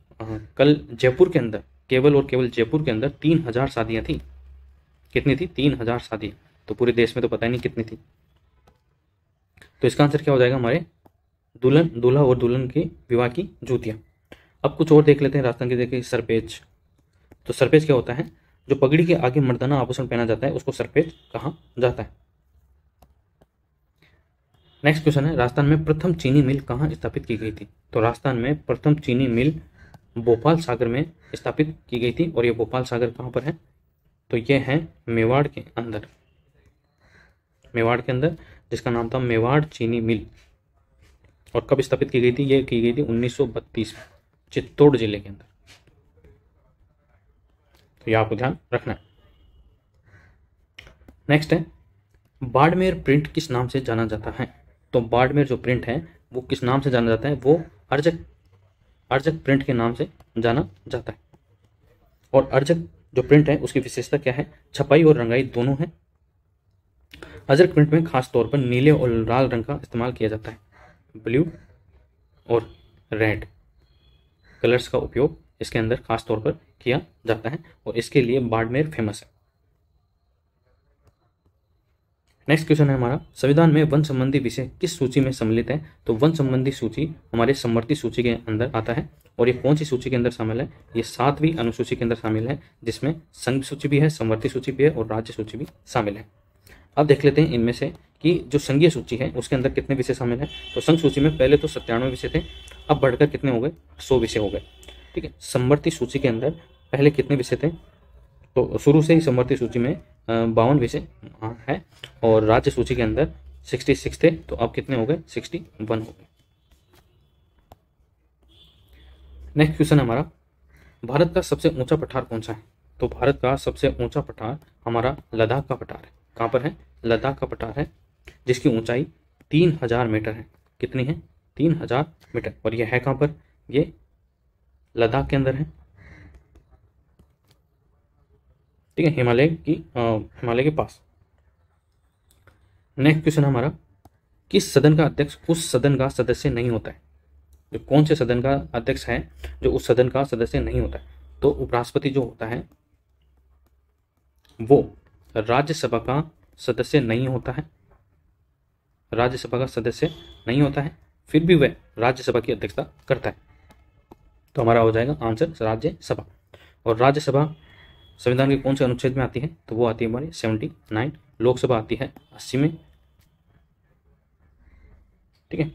कल जयपुर के अंदर केवल और केवल जयपुर के अंदर 3000 शादियां थी। कितनी थी? 3000 शादियां। तो पूरे देश में तो पता ही नहीं कितनी थी। तो इसका आंसर क्या हो जाएगा हमारे, दूल्हा और दुल्हन के विवाह की जूतियां। अब कुछ और देख लेते हैं राजस्थान के, देखिए सरपेज। तो सरपेज क्या होता है, जो पगड़ी के आगे मर्दाना आभूषण पहना जाता है उसको सरपेज कहा जाता है। नेक्स्ट क्वेश्चन है राजस्थान में प्रथम चीनी मिल कहाँ स्थापित की गई थी, तो राजस्थान में प्रथम चीनी मिल भोपाल सागर में स्थापित की गई थी। और ये भोपाल सागर कहाँ पर है, तो ये है मेवाड़ के अंदर, मेवाड़ के अंदर, जिसका नाम था मेवाड़ चीनी मिल। और कब स्थापित की गई थी, ये की गई थी 1932 में चित्तौड़ जिले के अंदर। तो ये आपको ध्यान रखना है। नेक्स्ट है बाड़मेर प्रिंट किस नाम से जाना जाता है, तो बाड़मेर जो प्रिंट है वो किस नाम से जाना जाता है, वो अर्जक प्रिंट के नाम से जाना जाता है। और अर्जक जो प्रिंट है उसकी विशेषता क्या है, छपाई और रंगाई दोनों है। अर्जक प्रिंट में खास तौर पर नीले और लाल रंग का इस्तेमाल किया जाता है, ब्लू और रेड कलर्स का उपयोग इसके अंदर खास तौर पर किया जाता है और इसके लिए बाड़मेर फेमस है। नेक्स्ट क्वेश्चन है हमारा संविधान में वन संबंधी विषय किस सूची में सम्मिलित है, तो वन संबंधी सूची हमारे समवर्ती सूची के अंदर आता है। और ये कौन सी सूची के अंदर शामिल है, ये 7वीं अनुसूची के अंदर शामिल है, जिसमें संघ सूची भी है, समवर्ती सूची भी है और राज्य सूची भी शामिल है। अब देख लेते हैं इनमें से कि जो संघीय सूची है उसके अंदर कितने विषय शामिल है। तो संघ सूची में पहले तो 97 विषय थे, अब बढ़कर कितने हो गए, 100 विषय हो गए, ठीक है। समवर्ती सूची के अंदर पहले कितने विषय थे, तो शुरू से ही समवर्ती सूची में 52 विषय है और राज्य सूची के अंदर 66 थे, तो अब कितने हो गए, 61 हो गए। नेक्स्ट क्वेश्चन हमारा भारत का सबसे ऊंचा पठार कौन सा है, तो भारत का सबसे ऊंचा पठार हमारा लद्दाख का पठार है। कहाँ पर है, लद्दाख का पठार है, जिसकी ऊंचाई 3000 मीटर है। कितनी है, 3000 मीटर। और यह है कहाँ पर, ये लद्दाख के अंदर है, ठीक है, हिमालय के पास। नेक्स्ट क्वेश्चन हमारा किस सदन का अध्यक्ष उस सदन का सदस्य नहीं होता है, जो कौन से सदन का अध्यक्ष है जो उस सदन का सदस्य नहीं होता है, तो उपराष्ट्रपति जो होता है वो राज्यसभा का सदस्य नहीं होता है, राज्यसभा का सदस्य नहीं होता है, फिर भी वह राज्यसभा की अध्यक्षता करता है। तो हमारा हो जाएगा आंसर राज्यसभा। और राज्यसभा संविधान के कौन से अनुच्छेद में आती है, तो वो आती है हमारी 79। लोकसभा आती है 80 में, ठीक है,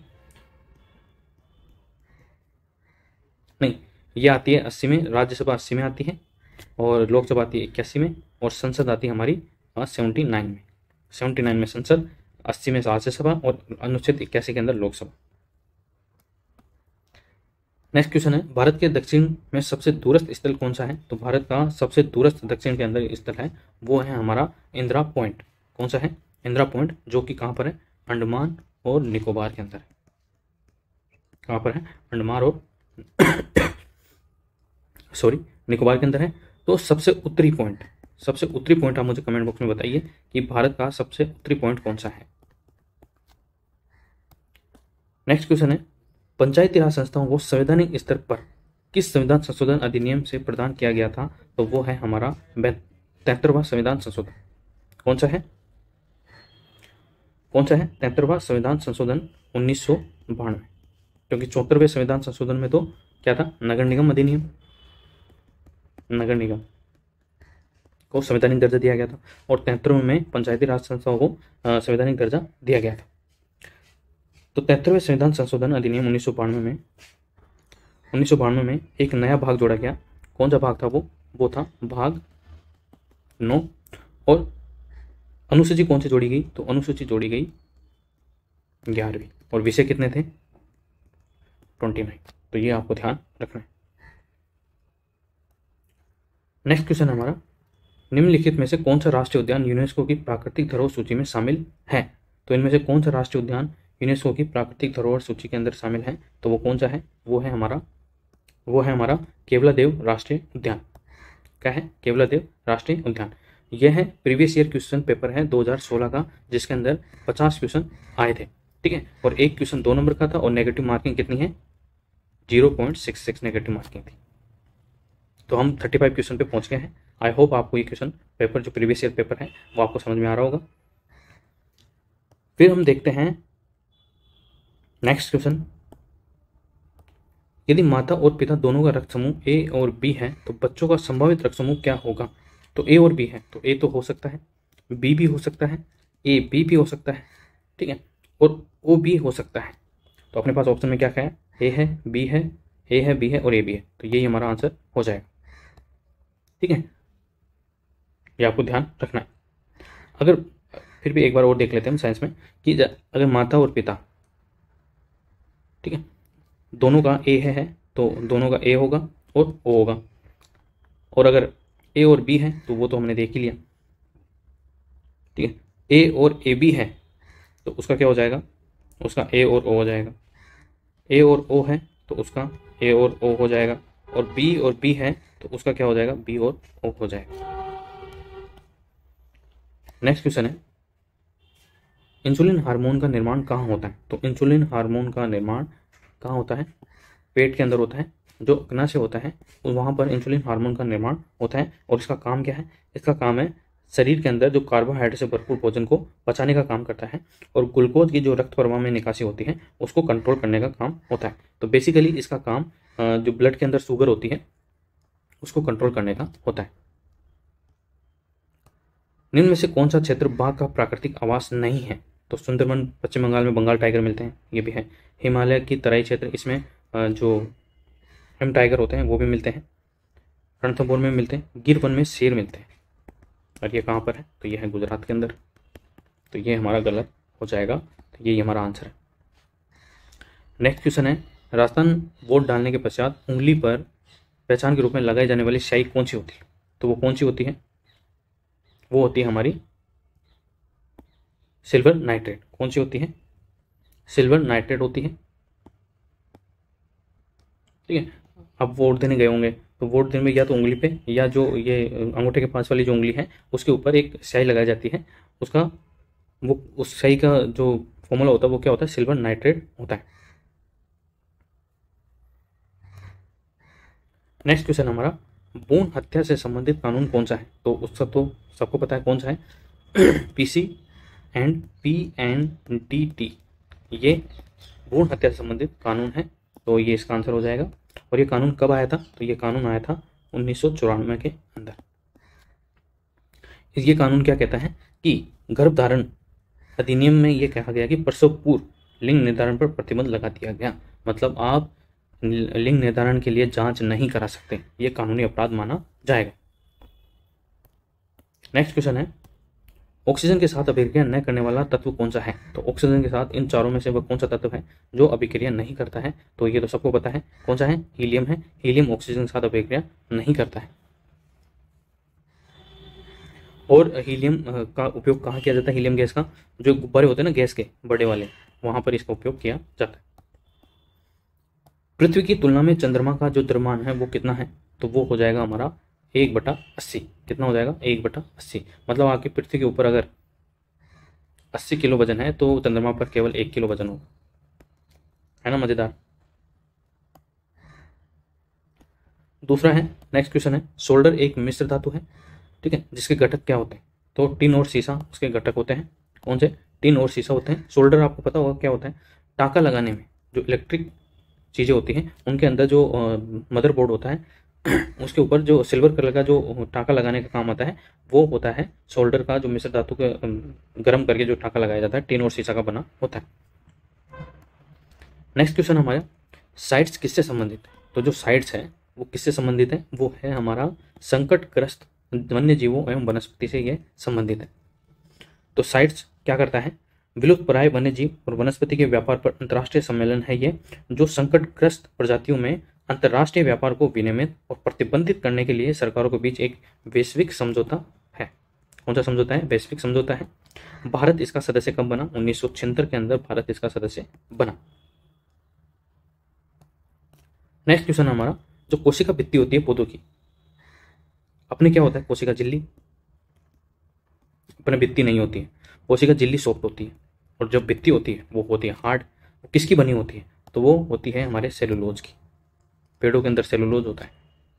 नहीं, ये आती है 80 में, राज्यसभा 80 में आती है और लोकसभा आती है 81 में और संसद आती है हमारी 79 में। 79 में संसद, 80 में राज्यसभा और अनुच्छेद 81 के अंदर लोकसभा। नेक्स्ट क्वेश्चन है भारत के दक्षिण में सबसे दूरस्थ स्थल कौन सा है, तो भारत का सबसे दूरस्थ दक्षिण के अंदर स्थल है वो है हमारा इंदिरा पॉइंट। कौन सा है, इंदिरा पॉइंट, जो कि कहाँ पर है, अंडमान और निकोबार के अंदर है। कहाँ पर है, अंडमान और निकोबार के अंदर है। तो सबसे उत्तरी पॉइंट आप मुझे कमेंट बॉक्स में बताइए कि भारत का सबसे उत्तरी पॉइंट कौन सा है। नेक्स्ट क्वेश्चन है पंचायती राज संस्थाओं को संवैधानिक स्तर पर किस संविधान संशोधन अधिनियम से प्रदान किया गया था, तो वो है हमारा 73वां संविधान संशोधन। कौन सा है 73वां संविधान संशोधन 1992, क्योंकि 74वें संविधान संशोधन में तो क्या था, नगर निगम अधिनियम, नगर निगम को संवैधानिक दर्जा दिया गया था और 73वें में पंचायती राज संस्थाओं को संवैधानिक दर्जा दिया गया था। तो 73वें संविधान संशोधन अधिनियम 1992 में एक नया भाग जोड़ा गया। कौन सा भाग था वो था भाग 9। और अनुसूची कौन सी जोड़ी गई, तो अनुसूची जोड़ी गई 11वीं और विषय कितने थे, 29। तो ये आपको ध्यान रखना है। नेक्स्ट क्वेश्चन हमारा निम्नलिखित में से कौन सा राष्ट्रीय उद्यान यूनेस्को की प्राकृतिक धरोहर सूची में शामिल है, तो इनमें से कौन सा राष्ट्रीय उद्यान यूनेस्को की प्राकृतिक धरोहर सूची के अंदर शामिल है? तो वो कौन सा है? वो है हमारा केवलादेव राष्ट्रीय उद्यान। क्या है? केवलादेव राष्ट्रीय उद्यान। यह है प्रीवियस ईयर क्वेश्चन पेपर है 2016 का, जिसके अंदर 50 क्वेश्चन आए थे, ठीक है, और एक क्वेश्चन 2 नंबर का था और नेगेटिव मार्किंग कितनी है? 0.66 नेगेटिव मार्किंग थी। तो हम 35 क्वेश्चन पे पहुंच गए हैं। आई होप आपको ये क्वेश्चन पेपर जो प्रीवियस ईयर पेपर है वो आपको समझ में आ रहा होगा। फिर हम देखते हैं नेक्स्ट क्वेश्चन। यदि माता और पिता दोनों का रक्त समूह ए और बी है तो बच्चों का संभावित रक्त समूह क्या होगा? तो ए और बी है तो ए तो हो सकता है, बी भी हो सकता है, ए बी भी हो सकता है, ठीक है, और ओ बी हो सकता है। तो अपने पास ऑप्शन में क्या क्या है? ए है, बी है, ए है, बी है और ए बी है। तो यही हमारा आंसर हो जाएगा, ठीक है, ये आपको ध्यान रखना है। अगर फिर भी एक बार और देख लेते हैं हम साइंस में कि अगर माता और पिता, ठीक है, दोनों का ए है तो दोनों का ए होगा और ओ होगा, और अगर ए और बी है तो वो तो हमने देख ही लिया, ठीक है। ए और ए बी है तो उसका क्या हो जाएगा? उसका ए और ओ हो जाएगा। ए और ओ है तो उसका ए और ओ हो जाएगा, और बी और बी है तो उसका क्या हो जाएगा? बी और ओ हो जाएगा। नेक्स्ट क्वेश्चन है, इंसुलिन हार्मोन का निर्माण कहाँ होता है? तो इंसुलिन हार्मोन का निर्माण कहाँ होता है? पेट के अंदर होता है, जो अग्नाशय होता है वहाँ पर इंसुलिन हार्मोन का निर्माण होता है। और इसका काम क्या है? इसका काम है शरीर के अंदर जो कार्बोहाइड्रेट से भरपूर भोजन को पचाने का काम करता है, और ग्लूकोज की जो रक्त प्रवाह में निकासी होती है उसको कंट्रोल करने का काम होता है। तो बेसिकली इसका काम जो ब्लड के अंदर शुगर होती है उसको कंट्रोल करने का होता है। निम्न में से कौन सा क्षेत्र बाघ का प्राकृतिक आवास नहीं है? तो सुंदरबन पश्चिम बंगाल में बंगाल टाइगर मिलते हैं, ये भी है। हिमालय की तराई क्षेत्र, इसमें जो हिम टाइगर होते हैं वो भी मिलते हैं। रणथंभौर में मिलते हैं। गिर वन में शेर मिलते हैं। और ये कहाँ पर है? तो ये है गुजरात के अंदर। तो ये हमारा गलत हो जाएगा, तो यही हमारा आंसर है। नेक्स्ट क्वेश्चन है, राजस्थान वोट डालने के पश्चात उंगली पर पहचान के रूप में लगाई जाने वाली स्याही कौन सी होती है? तो वो कौन सी होती है? वो होती है हमारी सिल्वर नाइट्रेट। कौन सी होती है? सिल्वर नाइट्रेट होती है, ठीक है। अब वोट देने गए होंगे तो वोट देने में या तो उंगली पे या जो ये अंगूठे के पास वाली जो उंगली है उसके ऊपर एक स्याही लगाई जाती है, उसका वो उस स्याही का जो फॉर्मूला होता है वो क्या होता है? सिल्वर नाइट्रेट होता है। नेक्स्ट क्वेश्चन हमारा, भ्रूण हत्या से संबंधित कानून कौन सा है? तो उसका तो सबको पता है कौन सा है। पीसी एंड PNDT, ये भ्रूण हत्या से संबंधित कानून है, तो ये इसका आंसर हो जाएगा। और ये कानून कब आया था? तो ये कानून आया था 1994 के अंदर। ये कानून क्या कहता है कि गर्भधारण अधिनियम में ये कहा गया कि प्रसव पूर्व लिंग निर्धारण पर प्रतिबंध लगा दिया गया। मतलब आप लिंग निर्धारण के लिए जांच नहीं करा सकते, ये कानूनी अपराध माना जाएगा। नेक्स्ट क्वेश्चन है, ऑक्सीजन के साथ अभिक्रिया न करने वाला तत्व कौन सा है? तो ऑक्सीजन के साथ इन चारों में से वह कौन सा तत्व है जो अभिक्रिया नहीं करता है? तो ये तो सबको पता है कौन सा है, हीलियम है। हीलियम ऑक्सीजन के साथ अभिक्रिया नहीं करता है। और हीलियम का उपयोग कहाँ किया जाता है? हीलियम गैस का जो गुब्बारे होते हैं ना गैस के बड़े वाले, वहां पर इसका उपयोग किया जाता है। पृथ्वी की तुलना में चंद्रमा का जो द्रव्यमान है वो कितना है? तो वो हो जाएगा हमारा 1/80। कितना हो जाएगा? 1/80। मतलब आपकी पृथ्वी के ऊपर अगर 80 किलो वजन है तो चंद्रमा पर केवल 1 किलो वजन होगा, है ना, मजेदार। दूसरा है, नेक्स्ट क्वेश्चन है, सोल्डर एक मिश्र धातु है, ठीक है, जिसके घटक क्या होते हैं? तो टिन और सीसा उसके घटक होते हैं। कौन से? टिन और सीसा होते हैं। सोल्डर आपको पता होगा क्या होता है? टाका लगाने में जो इलेक्ट्रिक चीज़ें होती हैं उनके अंदर जो मदरबोर्ड होता है उसके ऊपर जो सिल्वर कलर का जो टाका लगाने का काम आता है वो होता है सोल्डर का, जो मिश्र धातु के गर्म करके जो टाका लगाया जाता है, टिन और सीसा का बना होता है। नेक्स्ट क्वेश्चन हमारा, साइट्स किससे संबंधित है? तो जो साइट्स है वो किससे संबंधित है? वो है हमारा संकटग्रस्त वन्य जीवों एवं वनस्पति से ये संबंधित है। तो साइट्स क्या करता है? विलुप्तप्राय वन्य जीव और वनस्पति के व्यापार पर अंतर्राष्ट्रीय सम्मेलन है ये, जो संकटग्रस्त प्रजातियों में अंतर्राष्ट्रीय व्यापार को विनियमित और प्रतिबंधित करने के लिए सरकारों के बीच एक वैश्विक समझौता है। कौन सा समझौता है? वैश्विक समझौता है। भारत इसका सदस्य कब बना? 1976 के अंदर भारत इसका सदस्य बना। नेक्स्ट क्वेश्चन हमारा, जो कोशिका भित्ति होती है पौधों की, अपने क्या होता है? कोशिका झिल्ली। अपने भित्ति नहीं होती है, कोशिका झिल्ली सॉफ्ट होती है, और जो भित्ति होती है वो होती है हार्ड। किसकी बनी होती है? तो वो होती है हमारे सेलुलोज की। पेड़ों के अंदर सेलुलोज होता है,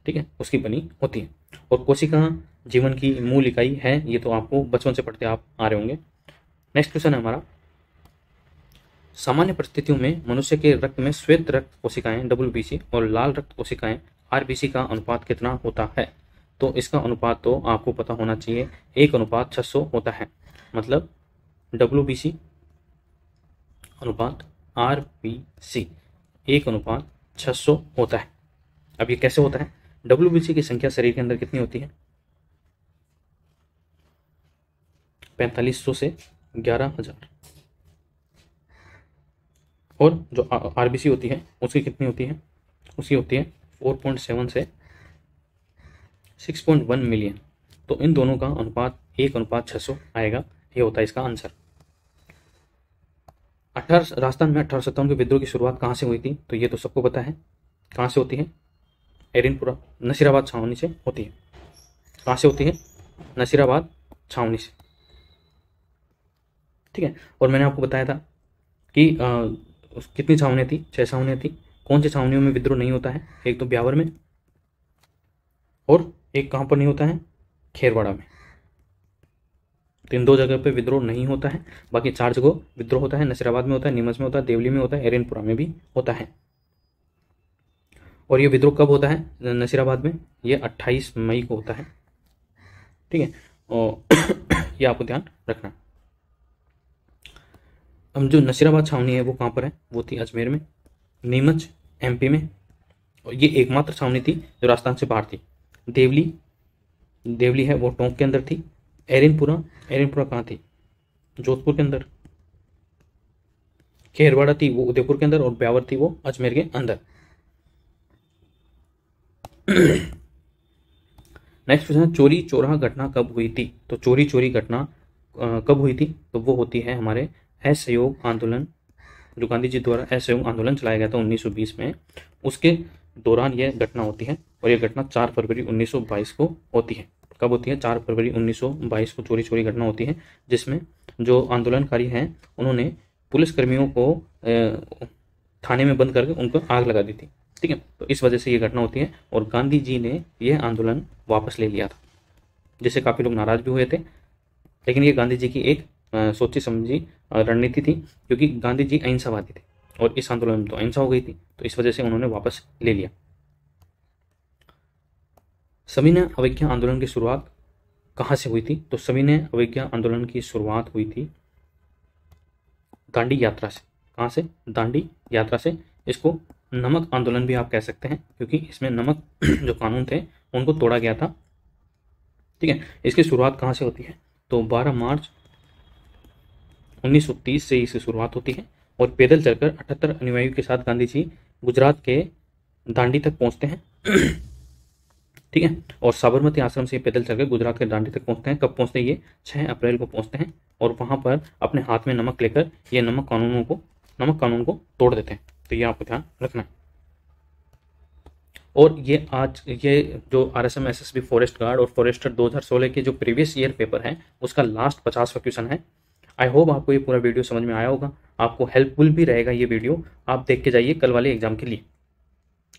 ठीक है, उसकी बनी होती है। और कोशिका जीवन की मूल इकाई है, ये तो आपको बचपन से पढ़ते आप आ रहे होंगे। नेक्स्ट क्वेश्चन है हमारा, सामान्य परिस्थितियों में मनुष्य के रक्त में श्वेत रक्त कोशिकाएं WBC और लाल रक्त कोशिकाएं RBC का अनुपात कितना होता है? तो इसका अनुपात तो आपको पता होना चाहिए, 1:600 होता है। मतलब WBC अनुपात RBC 1:600 होता है। अब ये कैसे होता है? WBC की संख्या शरीर के अंदर कितनी होती है? 4500 से 11,000। और जो RBC होती है उसकी कितनी होती है? उसकी होती है 4.7 से 6.1 मिलियन। तो इन दोनों का अनुपात 1:600 आएगा। ये होता है इसका आंसर। राजस्थान में 1857 के विद्रोह की शुरुआत कहाँ से हुई थी? तो ये तो सबको पता है। कहाँ से होती है? एरिनपुरा नसीराबाद छावनी से होती है। कहाँ से होती है? नसीराबाद छावनी से, ठीक है। और मैंने आपको बताया था कि कितनी छावनियाँ थी? 6 छावनियाँ थी। कौन सी छावनियों में विद्रोह नहीं होता है? एक तो ब्यावर में, और एक कहाँ पर नहीं होता है? खेरवाड़ा में। तो इन 2 जगह पे विद्रोह नहीं होता है, बाकी 4 जगह विद्रोह होता है। नसीराबाद में होता है, नीमच में होता है, देवली में होता है, एरिनपुरा में भी होता है। और ये विद्रोह कब होता है नसीराबाद में? ये 28 मई को होता है, ठीक है। और ये आपको ध्यान रखना। हम जो नसीराबाद छावनी है वो कहाँ पर है? वो थी अजमेर में। नीमच MP में, और ये एकमात्र छावनी थी जो राजस्थान से बाहर थी। देवली है वो टोंक के अंदर थी। एरिनपुरा कहाँ थी? जोधपुर के अंदर। खेरवाड़ा थी वो उदयपुर के अंदर, और ब्यावर थी वो अजमेर के अंदर। नेक्स्ट क्वेश्चन, चोरी चौराहा घटना कब हुई थी? तो चोरी घटना कब हुई थी? तो वो होती है हमारे असहयोग आंदोलन, जो गांधी जी द्वारा असहयोग आंदोलन चलाया गया था 1920 में, उसके दौरान यह घटना होती है। और यह घटना 4 फरवरी 1922 को होती है। कब होती है? 4 फरवरी 1922 को चोरी घटना होती है, जिसमें जो आंदोलनकारी हैं उन्होंने पुलिसकर्मियों को थाने में बंद करके उनको आग लगा दी थी, ठीक है। तो इस वजह से ये घटना होती है, और गांधी जी ने यह आंदोलन वापस ले लिया था, जिससे काफ़ी लोग नाराज भी हुए थे। लेकिन ये गांधी जी की एक सोची समझी रणनीति थी, क्योंकि गांधी जी अहिंसावादी थे, और इस आंदोलन में तो अहिंसा हो गई थी, तो इस वजह से उन्होंने वापस ले लिया। सविनय अवज्ञा आंदोलन की शुरुआत कहाँ से हुई थी? तो सविनय अवज्ञा आंदोलन की शुरुआत हुई थी दांडी यात्रा से। कहाँ से? दांडी यात्रा से। इसको नमक आंदोलन भी आप कह सकते हैं, क्योंकि इसमें नमक जो कानून थे उनको तोड़ा गया था, ठीक है। इसकी शुरुआत कहाँ से होती है? तो 12 मार्च 1930 से इसकी शुरुआत होती है, और पैदल चलकर 78 अनुयायियों के साथ गांधी जी गुजरात के दांडी तक पहुंचते हैं, ठीक है। और साबरमती आश्रम से पैदल चलकर गुजरात के दांडी तक पहुंचते हैं। कब पहुंचते हैं? ये 6 अप्रैल को पहुंचते हैं, और वहां पर अपने हाथ में नमक लेकर ये नमक कानून को तोड़ देते हैं। तो ये आपको ध्यान रखना है। और ये आज ये जो RSM SSB फॉरेस्ट गार्ड और फॉरेस्टर 2016 के जो प्रीवियस ईयर पेपर है उसका लास्ट 50वां क्वेश्चन है। आई होप आपको ये पूरा वीडियो समझ में आया होगा, आपको हेल्पफुल भी रहेगा ये वीडियो। आप देख के जाइए कल वाले एग्जाम के लिए,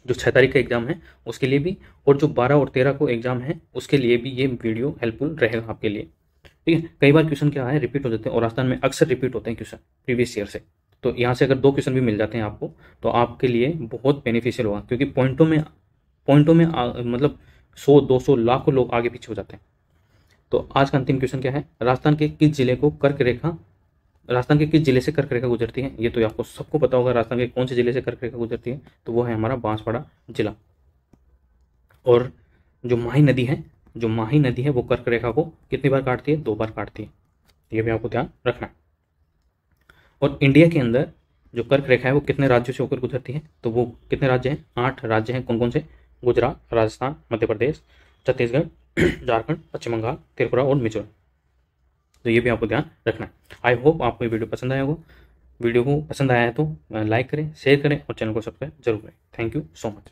जो 6 तारीख का एग्जाम है उसके लिए भी, और जो 12 और 13 को एग्जाम है उसके लिए भी ये वीडियो हेल्पफुल रहेगा आपके लिए, ठीक है। कई बार क्वेश्चन क्या है, रिपीट हो जाते हैं, और राजस्थान में अक्सर रिपीट होते हैं क्वेश्चन प्रीवियस ईयर से। तो यहाँ से अगर 2 क्वेश्चन भी मिल जाते हैं आपको, तो आपके लिए बहुत बेनिफिशियल होगा, क्योंकि पॉइंटों में मतलब 100, 200, लाखों लोग आगे पीछे हो जाते हैं। तो आज का अंतिम क्वेश्चन क्या है? राजस्थान के किस जिले से कर्क रेखा गुजरती है? ये तो आपको सबको पता होगा, राजस्थान के कौन से जिले से कर्क रेखा गुजरती है? तो वो है हमारा बांसवाड़ा जिला। और जो माही नदी है वो कर्क रेखा को कितनी बार काटती है? 2 बार काटती है। ये भी आपको ध्यान रखना है। और इंडिया के अंदर जो कर्क रेखा है वो कितने राज्यों से होकर गुजरती है? तो वो कितने राज्य हैं? 8 राज्य हैं। कौन कौन से? गुजरात, राजस्थान, मध्य प्रदेश, छत्तीसगढ़, झारखंड, पश्चिम बंगाल, त्रिपुरा और मिजोरम। तो ये भी आपको ध्यान रखना है। आई होप आपको ये वीडियो पसंद आया होगा। वीडियो को पसंद आया है तो लाइक करें, शेयर करें और चैनल को सब्सक्राइब जरूर करें। Thank you so much.